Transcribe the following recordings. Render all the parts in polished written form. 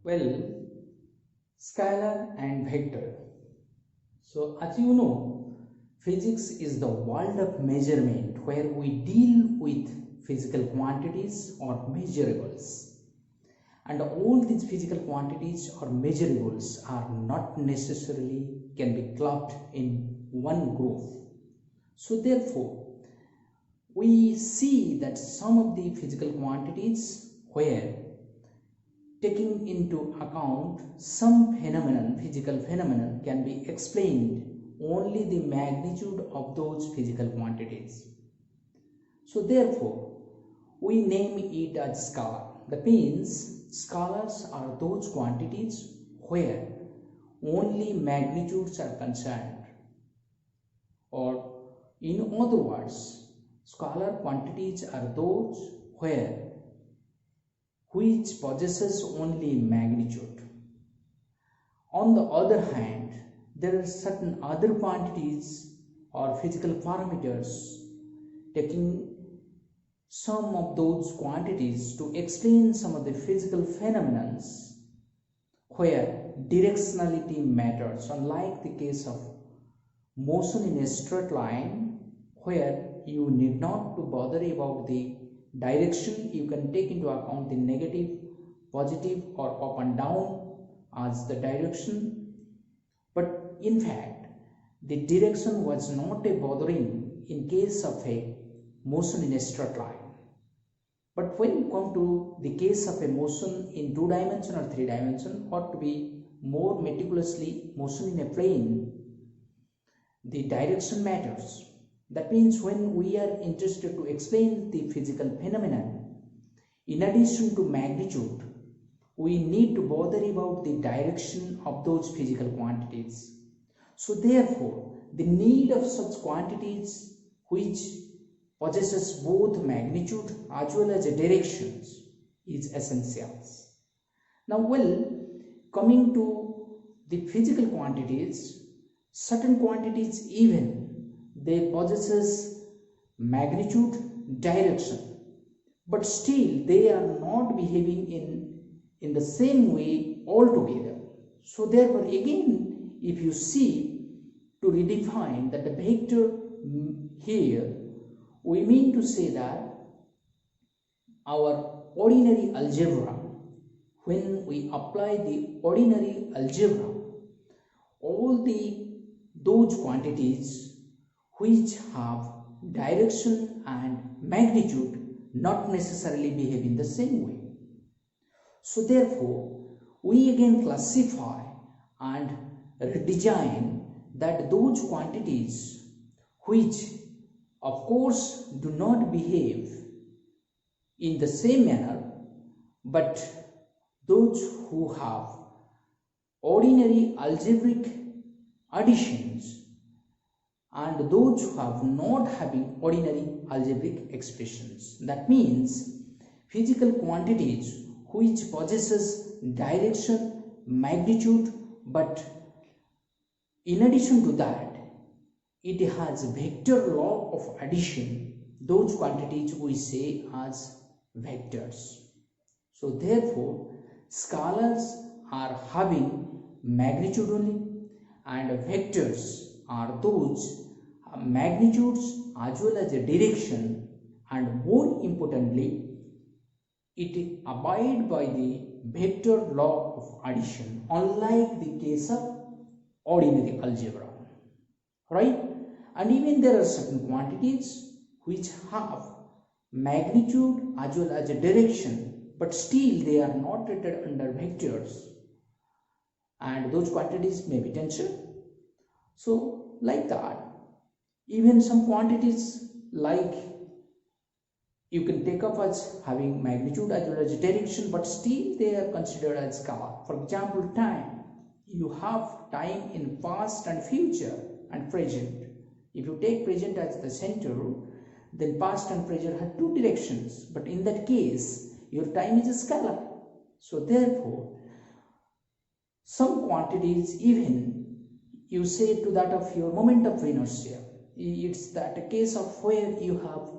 Well, scalar and vector. So as you know, physics is the world of measurement where we deal with physical quantities or measurables. And all these physical quantities or measurables are not necessarily can be clubbed in one group. So therefore, we see that some of the physical quantities where taking into account some phenomenon, physical phenomenon, can be explained only the magnitude of those physical quantities. So therefore, we name it as scalar. That means scalars are those quantities where only magnitudes are concerned, or in other words, scalar quantities are those which possesses only magnitude. On the other hand, there are certain other quantities or physical parameters taking some of those quantities to explain some of the physical phenomena where directionality matters, unlike the case of motion in a straight line where you need not to bother about the direction. You can take into account the negative, positive or up and down as the direction, but in fact the direction was not a bothering in case of a motion in a straight line. But when you come to the case of a motion in 2 dimension or 3 dimension, or to be more meticulously, motion in a plane, the direction matters. That means when we are interested to explain the physical phenomenon, in addition to magnitude, we need to bother about the direction of those physical quantities. So therefore, the need of such quantities which possesses both magnitude as well as directions is essential. Now, coming to the physical quantities, certain quantities even they possesses magnitude, direction, but still they are not behaving in the same way altogether. So therefore, again, if you see, to redefine that the vector here, we mean to say that our ordinary algebra, when we apply the ordinary algebra, all those quantities which have direction and magnitude not necessarily behave in the same way. So therefore, we again classify and redesign that those quantities which of course do not behave in the same manner, but those who have ordinary algebraic additions and those who have not having ordinary algebraic expressions. That means physical quantities which possesses direction, magnitude, but in addition to that, it has vector law of addition. Those quantities we say as vectors. So therefore, scalars are having magnitude only, and vectors are those magnitudes as well as a direction, and more importantly, it abide by the vector law of addition, unlike the case of ordinary algebra, right? And even there are certain quantities which have magnitude as well as a direction, but still they are not treated under vectors, and those quantities may be tensor. So like that, even some quantities like you can take up as having magnitude as well as direction, but still they are considered as scalar. For example, time. You have time in past and future and present. If you take present as the center, then past and present have 2 directions, but in that case your time is a scalar. So therefore, some quantities even you say to that of your moment of inertia, it's that a case of where you have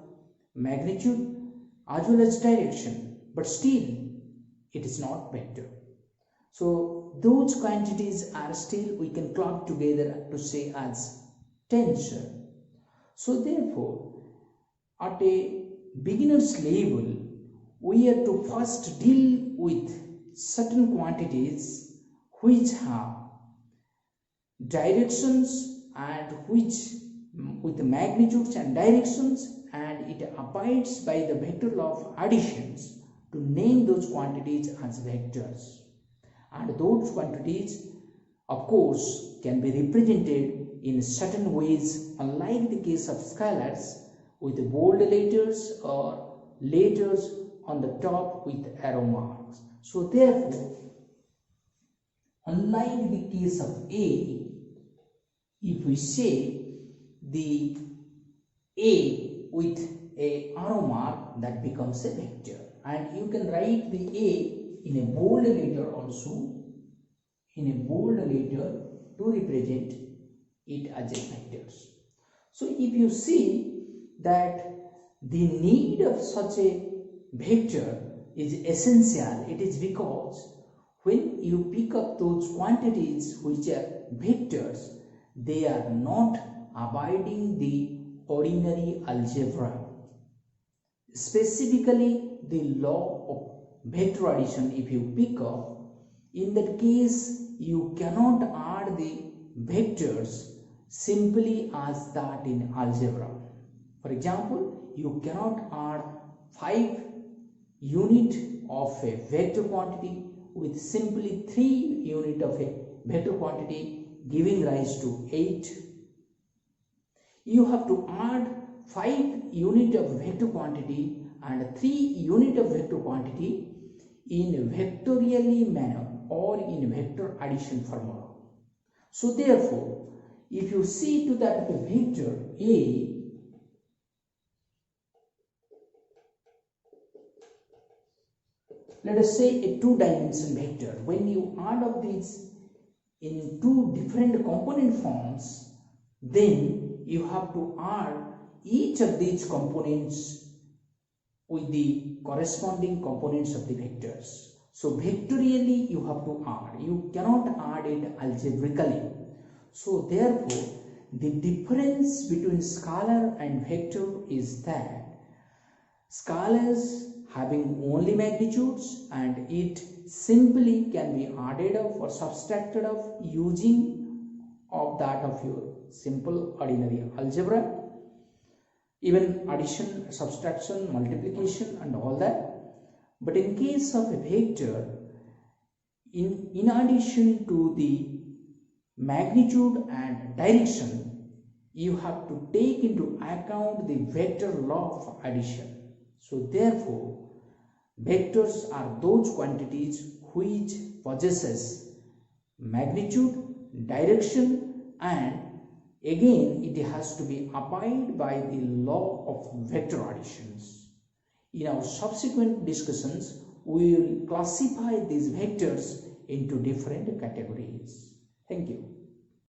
magnitude as well as direction, but still it is not vector. So those quantities are still we can club together to say as tensor. So therefore, at a beginner's level, we have to first deal with certain quantities which have directions and which with the magnitudes and directions, and it abides by the vector law of additions to name those quantities as vectors. And those quantities, of course, can be represented in certain ways, unlike the case of scalars with bold letters or letters on the top with arrow marks. So therefore, unlike the case of A, if we say the A with a arrow mark, that becomes a vector, and you can write the A in a bold letter also, in a bold letter to represent it as a vectors. So if you see that the need of such a vector is essential, it is because when you pick up those quantities which are vectors, they are not abiding the ordinary algebra. Specifically, the law of vector addition, if you pick up, in that case you cannot add the vectors simply as that in algebra. For example, you cannot add 5 unit of a vector quantity with simply 3 unit of a vector quantity, giving rise to 8. You have to add 5 unit of vector quantity and 3 unit of vector quantity in a vectorially manner or in vector addition formula. So therefore, if you see to that the vector A, let us say a 2-dimensional vector, when you add up these in 2 different component forms, then you have to add each of these components with the corresponding components of the vectors. So vectorially you have to add, you cannot add it algebraically. So therefore, the difference between scalar and vector is that scalars having only magnitudes, and it simply can be added of or subtracted of using of that of your simple ordinary algebra, even addition, subtraction, multiplication and all that. But in case of a vector, in addition to the magnitude and direction, you have to take into account the vector law of addition. So therefore, vectors are those quantities which possesses magnitude, direction, and again it has to be abide by the law of vector additions. In our subsequent discussions, we will classify these vectors into different categories. Thank you.